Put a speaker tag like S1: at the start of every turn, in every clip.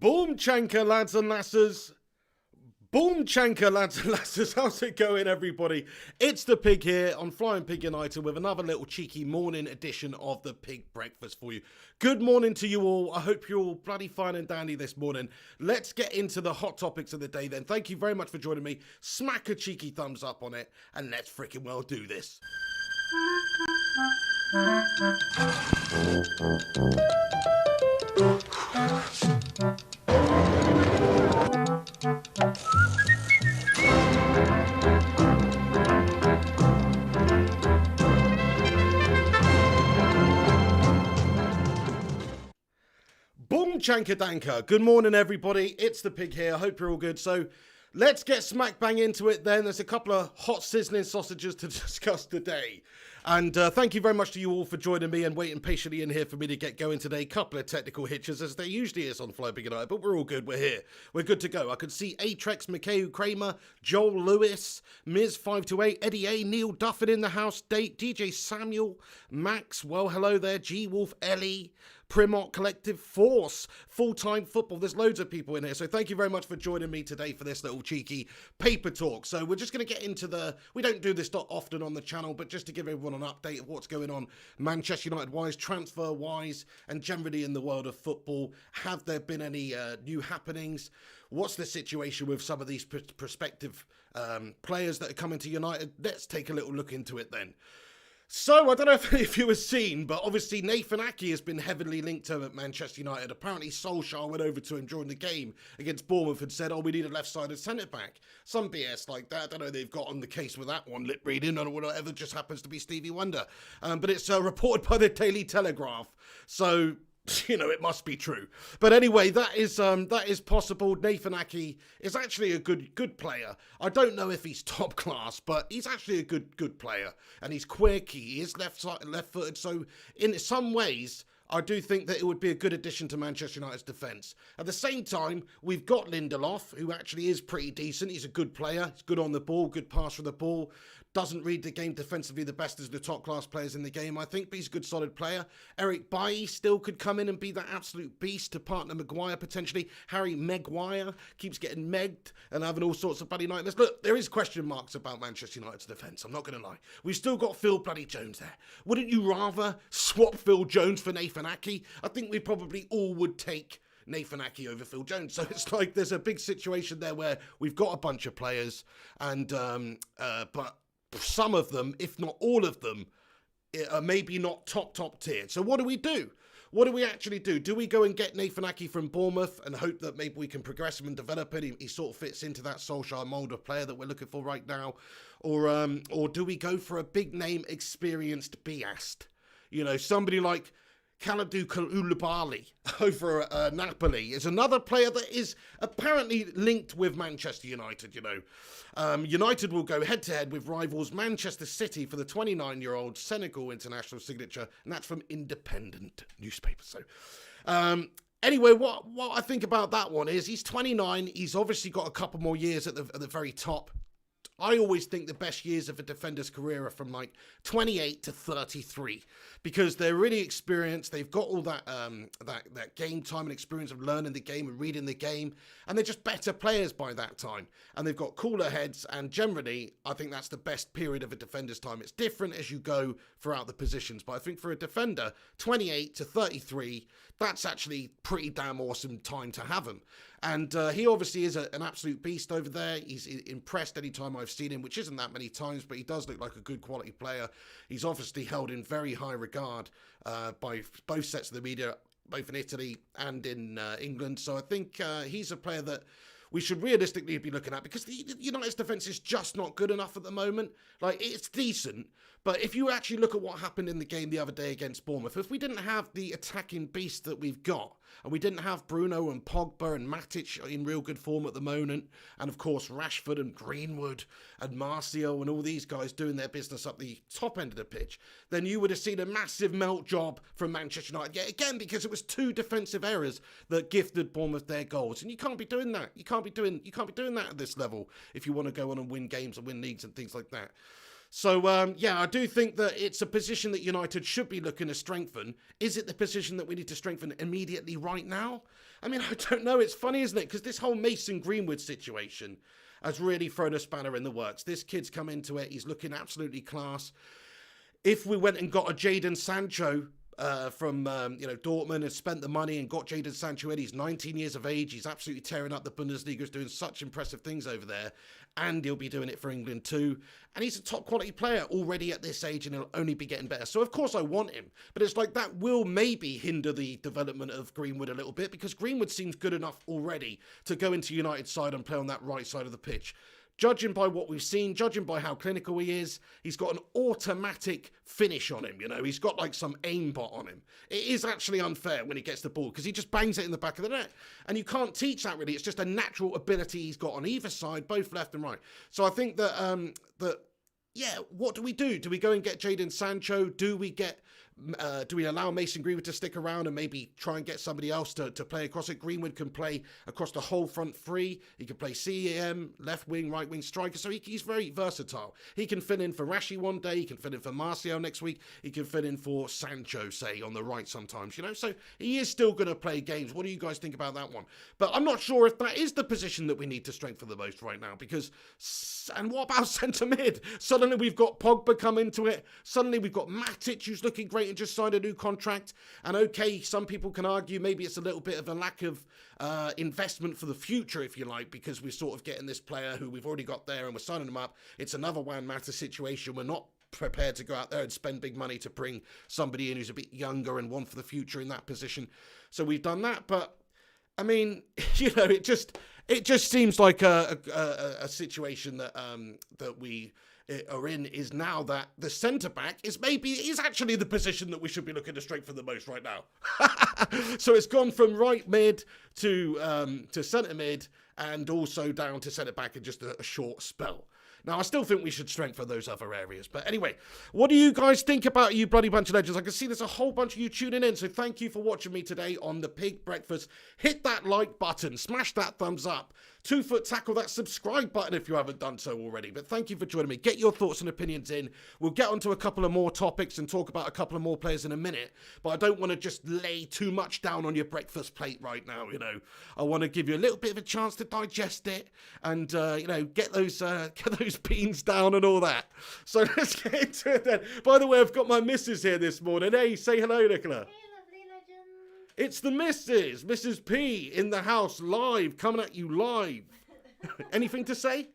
S1: Boom chanker, lads and lasses. Boom chanker, lads and lasses. How's it going, everybody? It's the Pig here on Flying Pig United with another little cheeky morning edition of the Pig Breakfast for you. Good morning to you all. I hope you're all bloody fine and dandy this morning. Let's get into the hot topics of the day then. Thank you very much for joining me. Smack a cheeky thumbs up on it and let's freaking well do this. Boom chanka danka. Good morning, everybody. It's the Pig here. I hope you're all good. So let's get smack bang into it then. There's a couple of hot sizzling sausages to discuss today. And thank you very much to you all for joining me and waiting patiently in here for me to get going today. Couple of technical hitches as there usually is on Fly Big United, but we're all good. We're here. We're good to go. I could see Atrex, Mikhail Kramer, Joel Lewis, Miz528, Eddie A, Neil Duffin in the house, DJ Samuel, Max, well, hello there, G-Wolf, Ellie, Primot Collective, Force, Full-Time Football. There's loads of people in here. So thank you very much for joining me today for this little cheeky paper talk. So we're just going to get into we don't do this often on the channel, but just to give everyone an update of what's going on Manchester United-wise, transfer-wise, and generally in the world of football. Have there been any new happenings? What's the situation with some of these prospective players that are coming to United? Let's take a little look into it then. So, I don't know if you have seen, but obviously Nathan Ake has been heavily linked to him at Manchester United. Apparently Solskjaer went over to him during the game against Bournemouth and said, we need a left-sided centre-back. Some BS like that. I don't know, they've got on the case with that one, lip reading, or whatever, just happens to be Stevie Wonder. But it's reported by the Daily Telegraph. So, you know, it must be true. But anyway, that is possible. Nathan Ake is actually a good player. I don't know if he's top class, but he's actually a good player. And he's quick, he is left-footed. So in some ways, I do think that it would be a good addition to Manchester United's defence. At the same time, we've got Lindelof, who actually is pretty decent. He's a good player. He's good on the ball, good pass for the ball. Doesn't read the game defensively the best as the top-class players in the game, I think, but he's a good, solid player. Eric Bailly still could come in and be that absolute beast to partner Maguire, potentially. Harry Maguire keeps getting megged and having all sorts of bloody nightmares. Look, there is question marks about Manchester United's defence, I'm not going to lie. We've still got Phil bloody Jones there. Wouldn't you rather swap Phil Jones for Nathan Ake? I think we probably all would take Nathan Ake over Phil Jones. So it's like there's a big situation there where we've got a bunch of players and but some of them, if not all of them, are maybe not top tier. So what do we do? What do we actually do? Do we go and get Nathan Ake from Bournemouth and hope that maybe we can progress him and develop it? He sort of fits into that Solskjaer mould of player that we're looking for right now. Or do we go for a big name, experienced Biast? You know, somebody like Koulibaly over Napoli is another player that is apparently linked with Manchester United, you know. United will go head-to-head with rivals Manchester City for the 29-year-old Senegal international signature, and that's from Independent newspaper. So, anyway, what I think about that one is he's 29. He's obviously got a couple more years at the very top. I always think the best years of a defender's career are from like 28 to 33 because they're really experienced. They've got all that that game time and experience of learning the game and reading the game, and they're just better players by that time. And they've got cooler heads, and generally, I think that's the best period of a defender's time. It's different as you go throughout the positions, but I think for a defender, 28 to 33, that's actually pretty damn awesome time to have him. And he obviously is an absolute beast over there. He's impressed any time I've seen him, which isn't that many times, but he does look like a good quality player. He's obviously held in very high regard by both sets of the media, both in Italy and in England. So I think he's a player that we should realistically be looking at because the United's defence is just not good enough at the moment. Like, it's decent, but if you actually look at what happened in the game the other day against Bournemouth, if we didn't have the attacking beast that we've got, and we didn't have Bruno and Pogba and Matic in real good form at the moment, and of course Rashford and Greenwood and Martial and all these guys doing their business up the top end of the pitch, then you would have seen a massive melt job from Manchester United yet again, because it was two defensive errors that gifted Bournemouth their goals. And you can't be doing that. You can't be doing that at this level if you want to go on and win games and win leagues and things like that. So, yeah, I do think that it's a position that United should be looking to strengthen. Is it the position that we need to strengthen immediately right now? I mean, I don't know. It's funny, isn't it? Because this whole Mason Greenwood situation has really thrown a spanner in the works. This kid's come into it. He's looking absolutely class. If we went and got a Jadon Sancho from Dortmund and spent the money and got Jadon Sancho in, he's 19 years of age. He's absolutely tearing up the Bundesliga. He's doing such impressive things over there. And he'll be doing it for England too. And he's a top quality player already at this age, and he'll only be getting better. So, of course, I want him. But it's like that will maybe hinder the development of Greenwood a little bit, because Greenwood seems good enough already to go into United's side and play on that right side of the pitch. Judging by what we've seen, judging by how clinical he is, he's got an automatic finish on him, He's got like some aimbot on him. It is actually unfair when he gets the ball, because he just bangs it in the back of the net. And you can't teach that, really. It's just a natural ability he's got on either side, both left and right. So I think that, what do we do? Do we go and get Jadon Sancho? Do we allow Mason Greenwood to stick around and maybe try and get somebody else to play across it? Greenwood can play across the whole front three. He can play CEM, left wing, right wing striker. So he's very versatile. He can fill in for Rashi one day. He can fill in for Martial next week. He can fill in for Sancho, say, on the right sometimes, So he is still going to play games. What do you guys think about that one? But I'm not sure if that is the position that we need to strengthen the most right now, because, and what about centre mid? Suddenly we've got Pogba come into it. Suddenly we've got Matic, who's looking great and just signed a new contract. And okay, some people can argue maybe it's a little bit of a lack of investment for the future, if you like, because we're sort of getting this player who we've already got there and we're signing him up. It's another Juan Mata situation. We're not prepared to go out there and spend big money to bring somebody in who's a bit younger and one for the future in that position. So we've done that. But I mean, it just seems like a situation that that we are in is now that the centre-back is actually the position that we should be looking to strengthen the most right now. So it's gone from right mid to centre mid and also down to centre-back in just a short spell. Now, I still think we should strengthen those other areas. But anyway, what do you guys think about you bloody bunch of legends? I can see there's a whole bunch of you tuning in. So thank you for watching me today on The Pig Breakfast. Hit that like button. Smash that thumbs up. 2 foot tackle that subscribe button if you haven't done so already. But thank you for joining me. Get your thoughts and opinions in. We'll get onto a couple of more topics and talk about a couple of more players in a minute. But I don't want to just lay too much down on your breakfast plate right now, I want to give you a little bit of a chance to digest it and, get those beans down and all that. So let's get into it then. By the way, I've got my missus here this morning. Hey, say hello, Nicola. It's the missus, Mrs. P, in the house, live, coming at you live. Anything to say?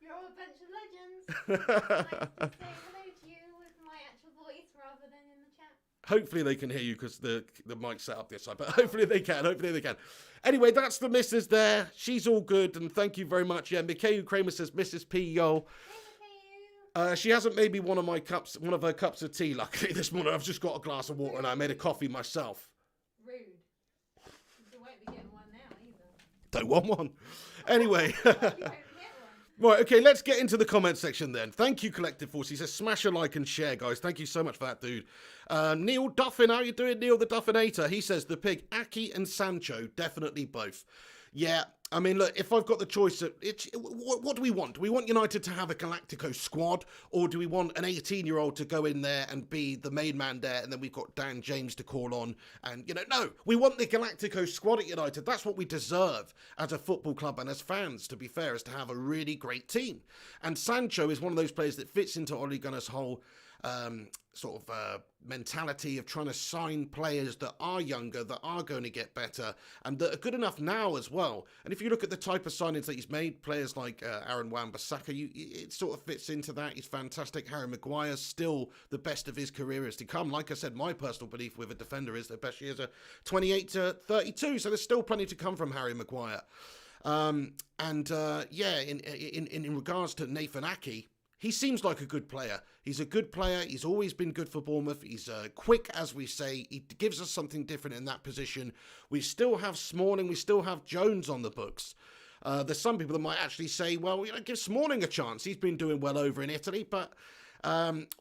S2: You're all a bunch of legends. I'd like to say hello to you with my actual voice rather than in the chat.
S1: Hopefully they can hear you because the mic's set up this side, but hopefully they can. Anyway, that's the missus there. She's all good, and thank you very much. Yeah, Mikhail Kramer says, Mrs. P, yo. She hasn't made me one of her cups of tea, luckily, this morning. I've just got a glass of water and I made a coffee myself.
S2: Rude. You won't be getting one now either.
S1: Don't want one. Anyway. Right, okay, let's get into the comment section then. Thank you, Collective Force. He says, smash a like and share, guys. Thank you so much for that, dude. Neil Duffin, how you doing, Neil the Duffinator? He says, the Pig, Aki and Sancho, definitely both. Yeah, I mean, look, if I've got the choice, what do we want? Do we want United to have a Galactico squad, or do we want an 18-year-old to go in there and be the main man there, and then we've got Dan James to call on? And, no, we want the Galactico squad at United. That's what we deserve as a football club and as fans, to be fair, is to have a really great team. And Sancho is one of those players that fits into Ole Gunnar's whole mentality of trying to sign players that are younger, that are going to get better, and that are good enough now as well. And if you look at the type of signings that he's made, players like Aaron Wan-Bissaka, it sort of fits into that. He's fantastic. Harry Maguire's still the best of his career is to come. Like I said, my personal belief with a defender is their best years are 28 to 32, so there's still plenty to come from Harry Maguire. In regards to Nathan Ake, he seems like a good player. He's a good player. He's always been good for Bournemouth. He's quick, as we say. He gives us something different in that position. We still have Smalling. We still have Jones on the books. There's some people that might actually say, well, give Smalling a chance. He's been doing well over in Italy. But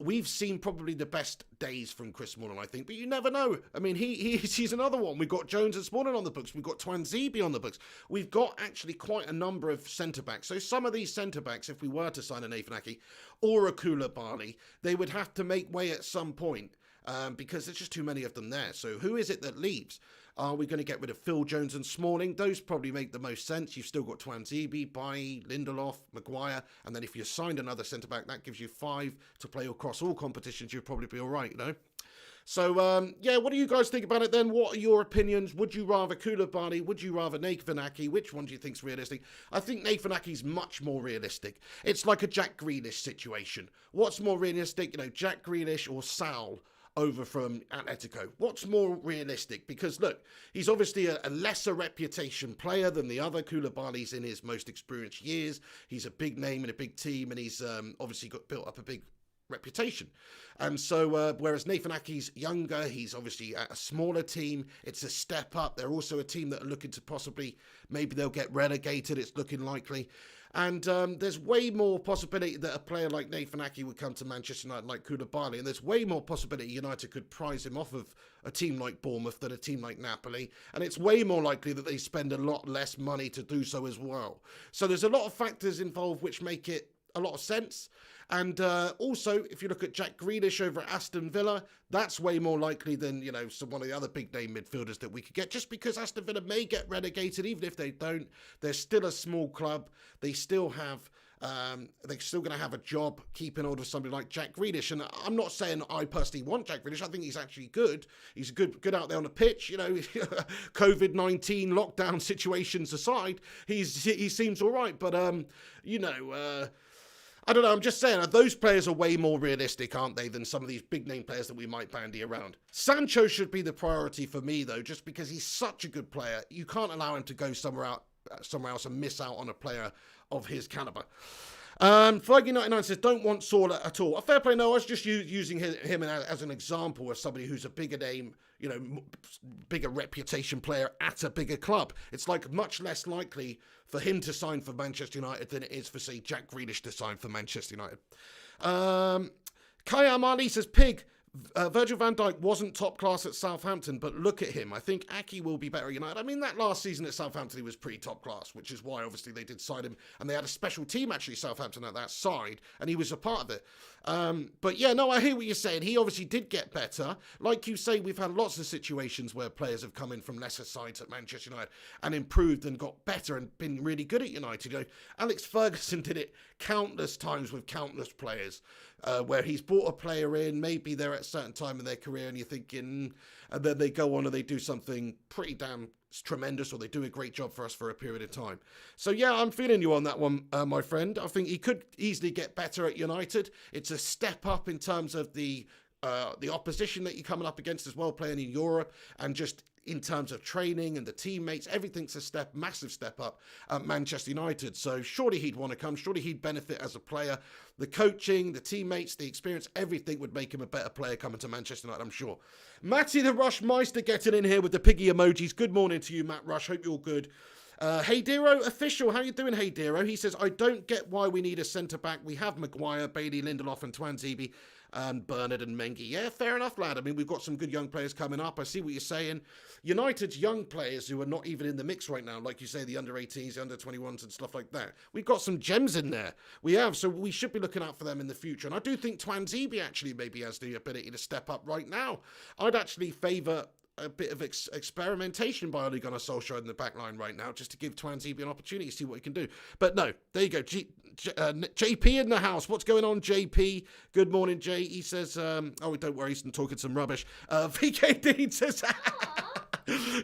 S1: We've seen probably the best days from Chris Smalling, I think, but you never know. I mean, he's another one. We've got Jones and Smalling on the books. We've got Twanzebe on the books. We've got actually quite a number of centre-backs. So some of these centre-backs, if we were to sign a Nathan Ake or a Koulibaly, they would have to make way at some point. Because there's just too many of them there. So who is it that leaves? Are we going to get rid of Phil Jones and Smalling? Those probably make the most sense. You've still got Twanzebe, Bailly, Lindelof, Maguire. And then if you signed another centre-back, that gives you 5 to play across all competitions. You'd probably be all right, you know? So, yeah, what do you guys think about it then? What are your opinions? Would you rather Koulibaly? Would you rather Nathan Ake? Which one do you think's realistic? I think Nathan Ake's much more realistic. It's like a Jack Grealish situation. What's more realistic? You know, Jack Grealish or Sal over from Atletico. What's more realistic? Because look, he's obviously a lesser reputation player than the other. Koulibaly's in his most experienced years. He's a big name in a big team, and he's obviously built up a big reputation. And so whereas Nathan Ake's younger, he's obviously at a smaller team. It's a step up. They're also a team that are looking to possibly, maybe they'll get relegated. It's looking likely. And there's way more possibility that a player like Nathan Ake would come to Manchester United like Koulibaly. And there's way more possibility United could prize him off of a team like Bournemouth than a team like Napoli. And it's way more likely that they spend a lot less money to do so as well. So there's a lot of factors involved which make it a lot of sense. And also, if you look at Jack Grealish over at Aston Villa, that's way more likely than, you know, one of the other big name midfielders that we could get. Just because Aston Villa may get relegated, even if they don't, they're still a small club. They still have, they're still going to have a job keeping hold of somebody like Jack Grealish. And I'm not saying I personally want Jack Grealish. I think he's actually good. He's good out there on the pitch. You know, COVID-19 lockdown situations aside, he seems all right. But you know. I don't know, I'm just saying, those players are way more realistic, aren't they, than some of these big-name players that we might bandy around. Sancho should be the priority for me, though, just because he's such a good player. You can't allow him to go somewhere else and miss out on a player of his calibre. Fergie99 says, don't want Saul at all. A fair play, no, I was just using him as an example of somebody who's a bigger name, you know, bigger reputation player at a bigger club. It's like much less likely for him to sign for Manchester United than it is for, say, Jack Grealish to sign for Manchester United. Kayam Ali says, Pig, Virgil van Dijk wasn't top class at Southampton, but look at him. I think Ake will be better at United. I mean, that last season at Southampton, he was pretty top class, which is why, obviously, they did sign him. And they had a special team, actually, Southampton, at that side, and he was a part of it. But, yeah, no, I hear what you're saying. He obviously did get better. Like you say, we've had lots of situations where players have come in from lesser sides at Manchester United and improved and got better and been really good at United. You know, Alex Ferguson did it countless times with countless players. Where he's brought a player in, maybe they're at a certain time in their career and you're thinking, and then they go on and they do something pretty damn tremendous, or they do a great job for us for a period of time. So yeah, I'm feeling you on that one, my friend. I think he could easily get better at United. It's a step up in terms of the opposition that you're coming up against as well, playing in Europe, and just in terms of training and the teammates, everything's a massive step up at Manchester United. So surely he'd want to come. Surely he'd benefit as a player. The coaching, the teammates, the experience, everything would make him a better player coming to Manchester United, I'm sure. Matty the Rush Meister getting in here with the piggy emojis. Good morning to you, Matt Rush. Hope you're all good. Hey Dero official, how you doing, Hey Dero? He says, I don't get why we need a centre-back. We have Maguire, Bailey, Lindelof and Twanzebe and Bernard and Mengi. Yeah, fair enough, lad. I mean, we've got some good young players coming up. I see what you're saying. United's young players who are not even in the mix right now, like you say, the under-18s, the under-21s and stuff like that. We've got some gems in there. We have, so we should be looking out for them in the future. And I do think Twanzebe actually maybe has the ability to step up right now. I'd actually favour a bit of experimentation by Ole Gunnar Solskjaer in the back line right now, just to give Twanzebe an opportunity to see what he can do. But no, there you go. JP in the house. What's going on, JP? Good morning, Jay. He says, oh, don't worry, he's talking some rubbish. VK Dean says...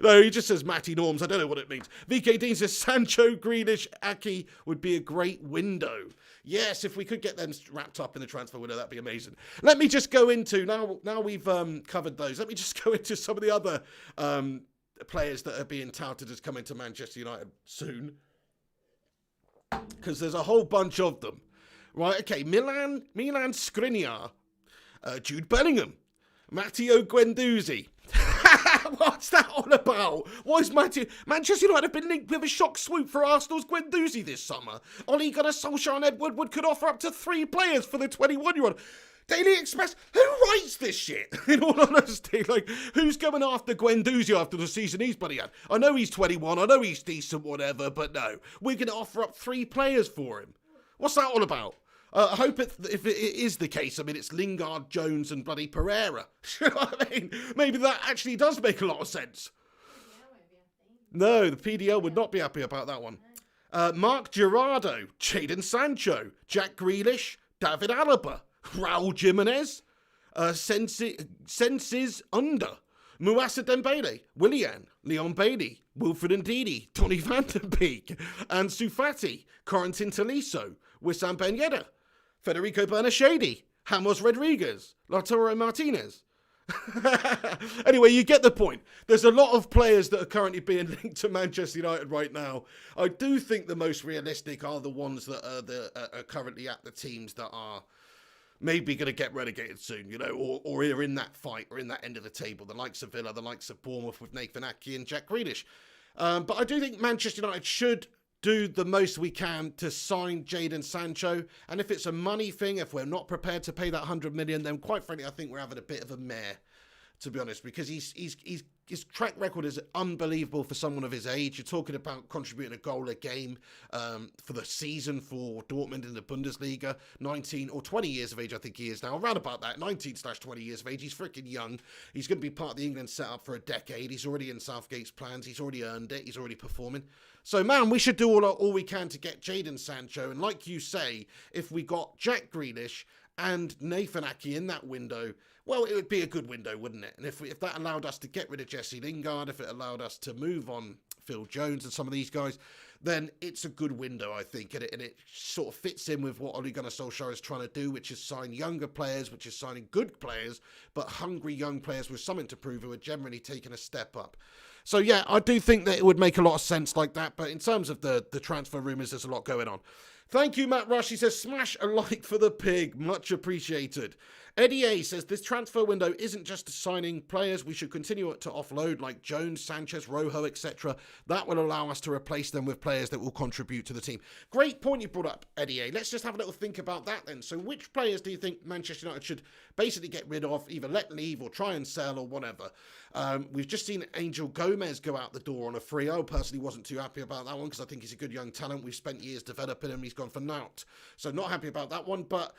S1: No, he just says Matty Norms. I don't know what it means. VK Dean says Sancho, Grealish, Ake would be a great window. Yes, if we could get them wrapped up in the transfer window, that'd be amazing. Let me just go into, now we've covered those, let me just go into some of the other players that are being touted as coming to Manchester United soon. Because there's a whole bunch of them. Right, okay, Milan Skriniar, Jude Bellingham, Matteo Guendouzi. What's that all about? Why is Manchester United have been linked with a shock swoop for Arsenal's Guendouzi this summer? Ole Gunnar Solskjaer and Ed Woodward could offer up to 3 players for the 21-year-old. Daily Express, who writes this shit? In all honesty, like, who's going after Guendouzi after the season he's bloody had? I know he's 21, I know he's decent, whatever, but no, we're going to offer up 3 players for him. What's that all about? I hope if it is the case, I mean, it's Lingard, Jones, and bloody Pereira. You know what I mean? Maybe that actually does make a lot of sense. No, the PDL would not be happy about that one. Mark Gerardo, Jadon Sancho, Jack Grealish, David Alaba, Raul Jimenez, Senses Under, Mouassa Dembele, Willian, Leon Bailey, Wilfred Ndidi, Donny van den Beek, and Sufati, Corentin Tolisso, Wissam Ben Yedder, Federico Bernashedi, Ramos Rodriguez, Lautaro Martinez. Anyway, you get the point. There's a lot of players that are currently being linked to Manchester United right now. I do think the most realistic are the ones that are currently at the teams that are maybe going to get relegated soon, you know, or are in that fight or in that end of the table. The likes of Villa, the likes of Bournemouth with Nathan Ake and Jack Grealish. But I do think Manchester United should do the most we can to sign Jadon Sancho. And if it's a money thing, if we're not prepared to pay that 100 million, then quite frankly, I think we're having a bit of a mare, to be honest, because his track record is unbelievable for someone of his age. You're talking about contributing a goal a game for the season for Dortmund in the Bundesliga. 19 or 20 years of age, I think he is now. Around about that, 19/20 years of age. He's freaking young. He's going to be part of the England setup for a decade. He's already in Southgate's plans. He's already earned it. He's already performing. So, man, we should do all we can to get Jadon Sancho. And like you say, if we got Jack Grealish and Nathan Ake in that window, well, it would be a good window, wouldn't it? And if that allowed us to get rid of Jesse Lingard, if it allowed us to move on Phil Jones and some of these guys, then it's a good window, I think. And it sort of fits in with what Ole Gunnar Solskjaer is trying to do, which is sign younger players, which is signing good players, but hungry young players with something to prove who are generally taking a step up. So, yeah, I do think that it would make a lot of sense like that. But in terms of the transfer rumours, there's a lot going on. Thank you, Matt Rush. He says, smash a like for the pig. Much appreciated. Eddie A says, this transfer window isn't just signing players. We should continue to offload like Jones, Sanchez, Rojo, etc. That will allow us to replace them with players that will contribute to the team. Great point you brought up, Eddie A. Let's just have a little think about that then. So which players do you think Manchester United should basically get rid of, either let leave or try and sell or whatever? We've just seen Angel Gomez go out the door on a free. I personally wasn't too happy about that one because I think he's a good young talent. We've spent years developing him. He's gone for naught. So not happy about that one. But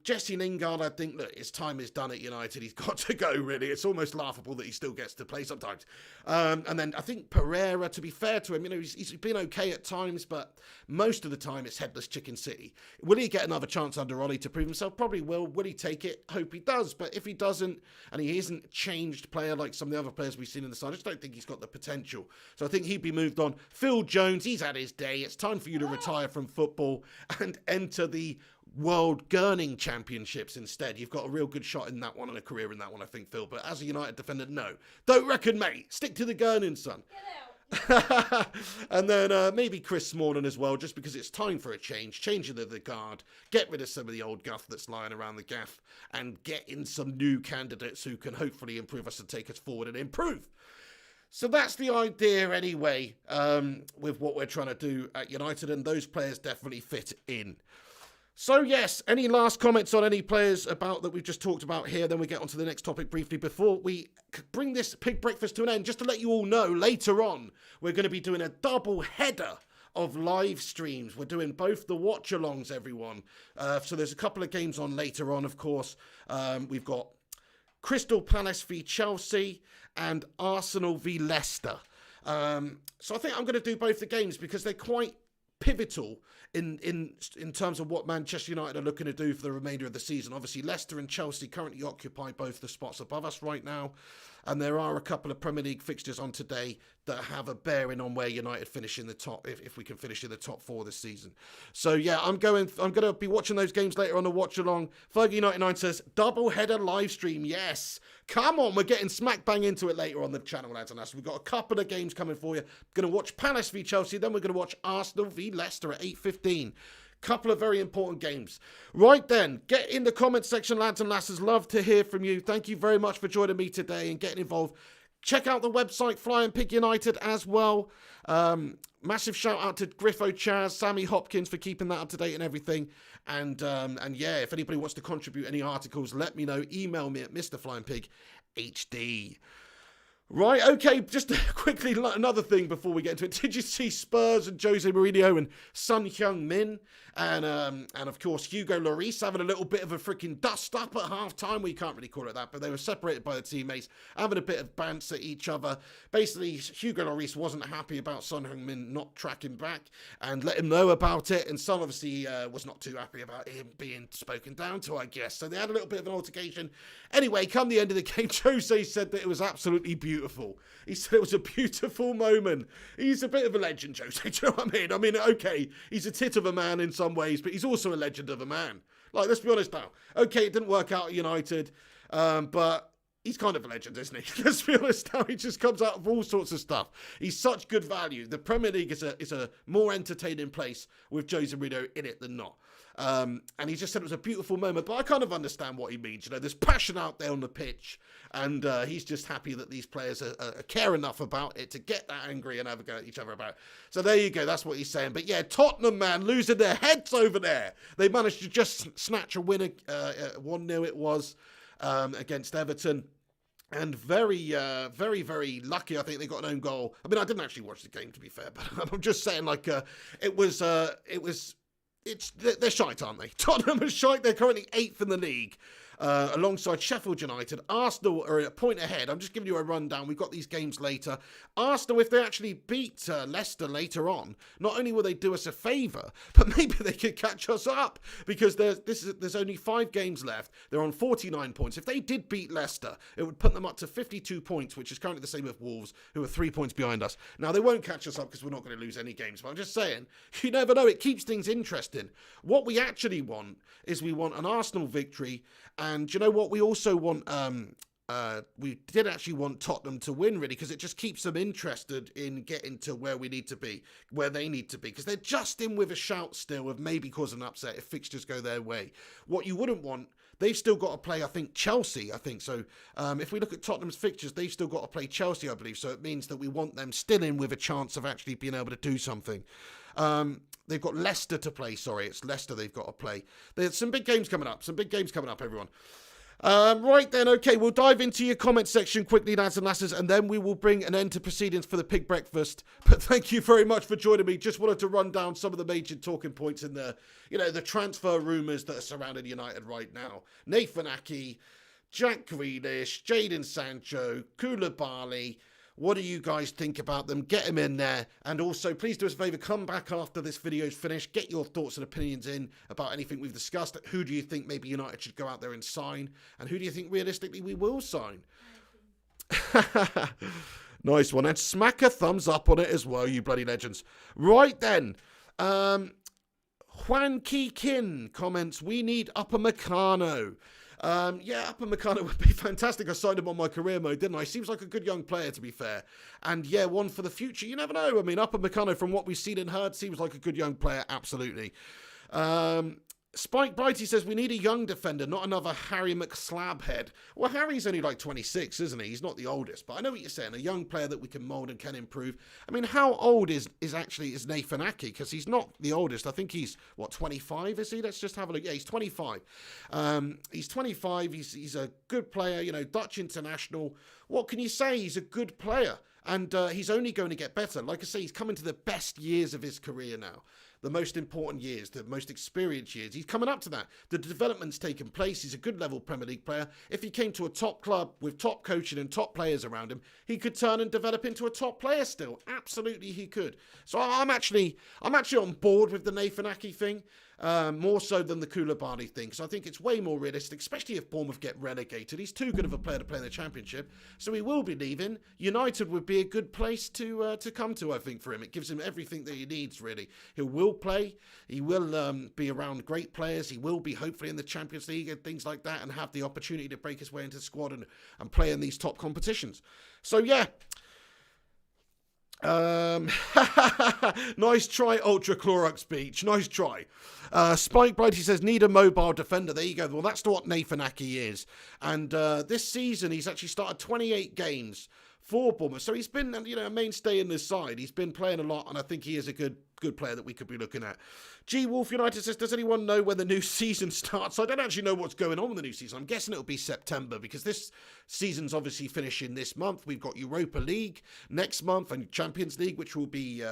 S1: Jesse Lingard, I think, look, his time is done at United. He's got to go, really. It's almost laughable that he still gets to play sometimes. And then I think Pereira, to be fair to him, you know, he's been okay at times, but most of the time it's headless chicken city. Will he get another chance under Ollie to prove himself? Probably will. Will he take it? Hope he does. But if he doesn't, and he isn't a changed player like some of the other players we've seen in the side, I just don't think he's got the potential. So I think he'd be moved on. Phil Jones, he's had his day. It's time for you to retire from football and enter the World Gurning Championships instead. You've got a real good shot in that one and a career in that one, I think, Phil. But as a United defender, no. Don't reckon, mate. Stick to the gurning, son. And then maybe Chris Smalling as well, just because it's time for a change. Changing the guard, get rid of some of the old guff that's lying around the gaff, and get in some new candidates who can hopefully improve us and take us forward and improve. So that's the idea anyway, with what we're trying to do at United, and those players definitely fit in. So yes, any last comments on any players about that we've just talked about here? Then we get on to the next topic briefly before we bring this pig breakfast to an end. Just to let you all know, later on, we're going to be doing a double header of live streams. We're doing both the watch-alongs, everyone. So there's a couple of games on later on, of course. We've got Crystal Palace v Chelsea and Arsenal v Leicester. So I think I'm going to do both the games because they're quite pivotal in terms of what Manchester United are looking to do for the remainder of the season. Obviously, Leicester and Chelsea currently occupy both the spots above us right now, and there are a couple of Premier League fixtures on today that have a bearing on where United finish in the top, if we can finish in the top 4 this season. So yeah, I'm going to be watching those games later on the watch along. Fergie99 says double header live stream. Yes, come on, we're getting smack bang into it later on the channel, lads and us. We've got a couple of games coming for you. We're going to watch Palace v Chelsea, then we're going to watch Arsenal v Leicester at 8:15. Couple of very important games. Right then, get in the comment section, lads and lasses. Love to hear from you. Thank you very much for joining me today and getting involved. Check out the website, Flying Pig United, as well. Massive shout out to Griffo Chaz, Sammy Hopkins for keeping that up to date and everything. And yeah, if anybody wants to contribute any articles, let me know. Email me at MrFlyingPigHD. Right, okay, just quickly, another thing before we get into it. Did you see Spurs and Jose Mourinho and Son Heung-min and of course, Hugo Lloris having a little bit of a freaking dust-up at half-time? We can't really call it that, but they were separated by the teammates, having a bit of bants at each other. Basically, Hugo Lloris wasn't happy about Son Heung-min not tracking back and let him know about it, and Son obviously was not too happy about him being spoken down to, I guess. So they had a little bit of an altercation. Anyway, come the end of the game, Jose said that it was absolutely beautiful. He said it was a beautiful moment. He's a bit of a legend, Jose. Do you know what I mean? I mean, okay, he's a tit of a man in some ways, but he's also a legend of a man. Like, let's be honest now. Okay, it didn't work out at United, but he's kind of a legend, isn't he? Let's be honest now. He just comes out of all sorts of stuff. He's such good value. The Premier League is a more entertaining place with Jose Mourinho in it than not. And he just said it was a beautiful moment, but I kind of understand what he means. You know, there's passion out there on the pitch, and he's just happy that these players care enough about it to get that angry and have a go at each other about it. So there you go, that's what he's saying. But yeah, Tottenham, man, losing their heads over there. They managed to just snatch a winner, 1-0 it was, against Everton. And very, very lucky. I think they got an own goal. I mean, I didn't actually watch the game, to be fair, but I'm just saying, like, they're shite, aren't they? Tottenham are shite. They're currently 8th in the league. Alongside Sheffield United. Arsenal are a point ahead. I'm just giving you a rundown. We've got these games later. Arsenal, if they actually beat Leicester later on, not only will they do us a favour, but maybe they could catch us up, because there's only 5 games left. They're on 49 points. If they did beat Leicester, it would put them up to 52 points, which is currently the same with Wolves, who are 3 points behind us. Now, they won't catch us up because we're not going to lose any games, but I'm just saying, you never know. It keeps things interesting. What we actually want is we want an Arsenal victory. And you know what? We also want, we did actually want Tottenham to win, really, because it just keeps them interested in getting to where we need to be, where they need to be, because they're just in with a shout still of maybe causing an upset if fixtures go their way. What you wouldn't want, they've still got to play, I think, Chelsea, So if we look at Tottenham's fixtures, they've still got to play Chelsea, I believe. So it means that we want them still in with a chance of actually being able to do something. They've got Leicester to play. Sorry, it's Leicester they've got to play. There's some big games coming up. Everyone. Right then, okay, we'll dive into your comment section quickly, lads and lasses, and then we will bring an end to proceedings for the pig breakfast. But thank you very much for joining me. Just wanted to run down some of the major talking points in the transfer rumours that are surrounding United right now. Nathan Ake, Jack Grealish, Jadon Sancho, Koulibaly. What do you guys think about them? Get them in there. And also, please do us a favour, come back after this video is finished. Get your thoughts and opinions in about anything we've discussed. Who do you think maybe United should go out there and sign? And who do you think realistically we will sign? Nice one. And smack a thumbs up on it as well, you bloody legends. Right then. Juan Kin comments, we need Upamecano. Upamecano would be fantastic. I signed him on my career mode, didn't I? Seems like a good young player, to be fair. And yeah, one for the future. You never know. I mean, Upamecano, from what we've seen and heard, seems like a good young player. Absolutely. Spike Brighty says, we need a young defender, not another Harry McSlabhead. Well, Harry's only like 26, isn't he? He's not the oldest. But I know what you're saying. A young player that we can mould and can improve. I mean, how old is Nathan Ake? Because he's not the oldest. I think he's, 25, is he? Let's just have a look. Yeah, he's 25. He's 25. He's a good player, Dutch international. What can you say? He's a good player. And he's only going to get better. Like I say, he's coming to the best years of his career now. The most important years, the most experienced years. He's coming up to that. The development's taken place. He's a good level Premier League player. If he came to a top club with top coaching and top players around him, he could turn and develop into a top player still. Absolutely he could. So I'm actually on board with the Nathan Ake thing. More so than the Koulibaly thing. So I think it's way more realistic, especially if Bournemouth get relegated. He's too good of a player to play in the Championship, so he will be leaving. United would be a good place to come to, I think, for him. It gives him everything that he needs, really. He will play. He will be around great players. He will be hopefully in the Champions League and things like that, and have the opportunity to break his way into the squad and play in these top competitions. So yeah. Nice try, Ultra Clorox Beach. Nice try. Spike Brighty says, need a mobile defender. There you go. Well, that's what Nathan Ake is. And this season, he's actually started 28 games for Bournemouth. So he's been, a mainstay in this side. He's been playing a lot, and I think he is a good player that we could be looking at. G Wolf United says, does anyone know when the new season starts? I don't actually know what's going on with the new season. I'm guessing it'll be September, because this season's obviously finishing this month. We've got Europa League next month and Champions League, which will be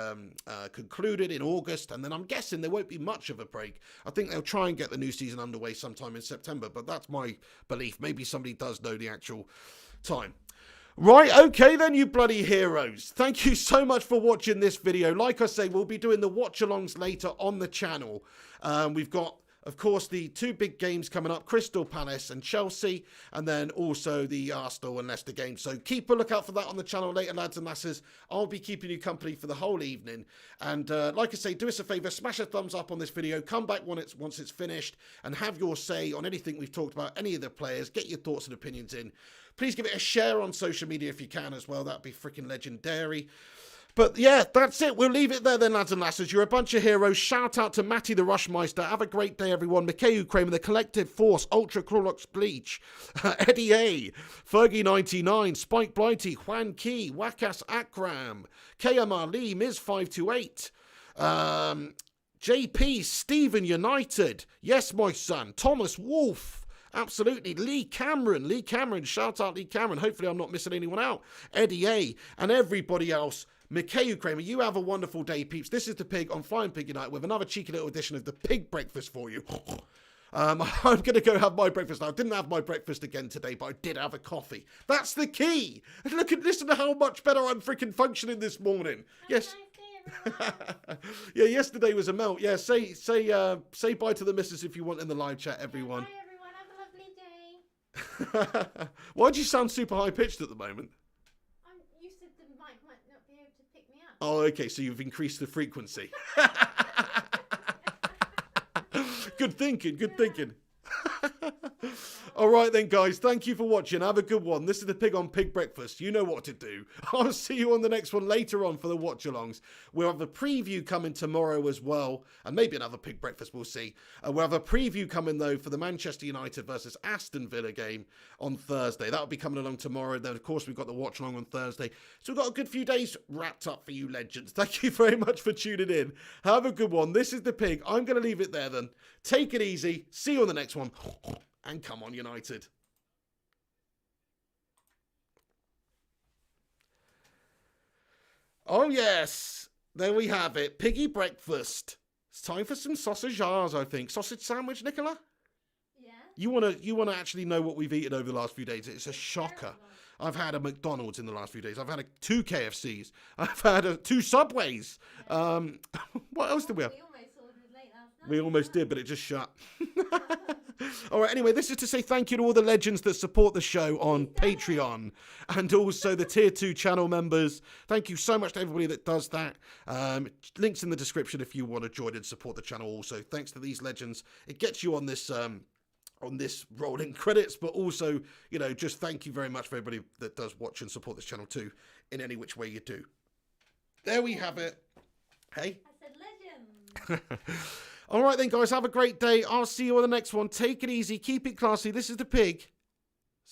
S1: concluded in August. And then I'm guessing there won't be much of a break. I think they'll try and get the new season underway sometime in September, but that's my belief. Maybe somebody does know the actual time. Right, okay then, you bloody heroes. Thank you so much for watching this video. Like I say, we'll be doing the watch-alongs later on the channel. We've got, of course, the two big games coming up, Crystal Palace and Chelsea, and then also the Arsenal and Leicester game. So keep a lookout for that on the channel later, lads and lasses. I'll be keeping you company for the whole evening. And like I say, do us a favour, smash a thumbs up on this video, come back once it's finished, and have your say on anything we've talked about, any of the players, get your thoughts and opinions in. Please give it a share on social media if you can as well. That'd be freaking legendary. But yeah, that's it. We'll leave it there then, lads and lasses. You're a bunch of heroes. Shout out to Matty the Rushmeister. Have a great day, everyone. Mikhail Kramer, the Collective Force, Ultra Clorox Bleach, Eddie A, Fergie99, Spike Blighty, Juan Key, Wakas Akram, KMR Lee, Miz528, JP, Stephen United, Yes My Son, Thomas Wolf, absolutely, Lee Cameron, shout out Lee Cameron, hopefully I'm not missing anyone out, Eddie A, and everybody else. Mikhail Kramer, you have a wonderful day, peeps. This is The Pig on Flying Pig United with another cheeky little edition of the Pig Breakfast for you. I'm going to go have my breakfast now. I didn't have my breakfast again today, but I did have a coffee. That's the key. Listen to how much better I'm freaking functioning this morning. Yes. Yeah, yesterday was a melt. Yeah, say bye to the missus if you want in the live chat, everyone.
S2: Bye everyone, have a lovely day.
S1: Why do you sound super high pitched at the moment?
S2: You said the mic might not be able to pick me up.
S1: Oh, okay, so you've increased the frequency. Good thinking. All right then, guys. Thank you for watching. Have a good one. This is The Pig on Pig Breakfast. You know what to do. I'll see you on the next one later on for the watch-alongs. We'll have a preview coming tomorrow as well, and maybe another Pig Breakfast. We'll see. We'll have a preview coming, though, for the Manchester United versus Aston Villa game on Thursday. That'll be coming along tomorrow. Then, of course, we've got the watch-along on Thursday. So we've got a good few days wrapped up for you legends. Thank you very much for tuning in. Have a good one. This is The Pig. I'm going to leave it there then. Take it easy. See you on the next one. And come on, United. Oh, yes. There we have it. Piggy breakfast. It's time for some sausages, I think. Sausage sandwich, Nicola?
S2: Yeah.
S1: You wanna actually know what we've eaten over the last few days? It's a shocker. I've had a McDonald's in the last few days. I've had two KFCs. I've had two Subways. What else did we have?
S2: We almost ordered late last night.
S1: We almost did, but it just shut. All right, anyway, this is to say thank you to all the legends that support the show on Patreon and also the Tier 2 channel members. Thank you so much to everybody that does that. Links in the description if you want to join and support the channel also. Thanks to these legends. It gets you on this rolling credits, but also, just thank you very much for everybody that does watch and support this channel too, in any which way you do. There we have it. Hey?
S2: I said legend.
S1: All right then, guys, have a great day. I'll see you on the next one. Take it easy. Keep it classy. This is The Pig.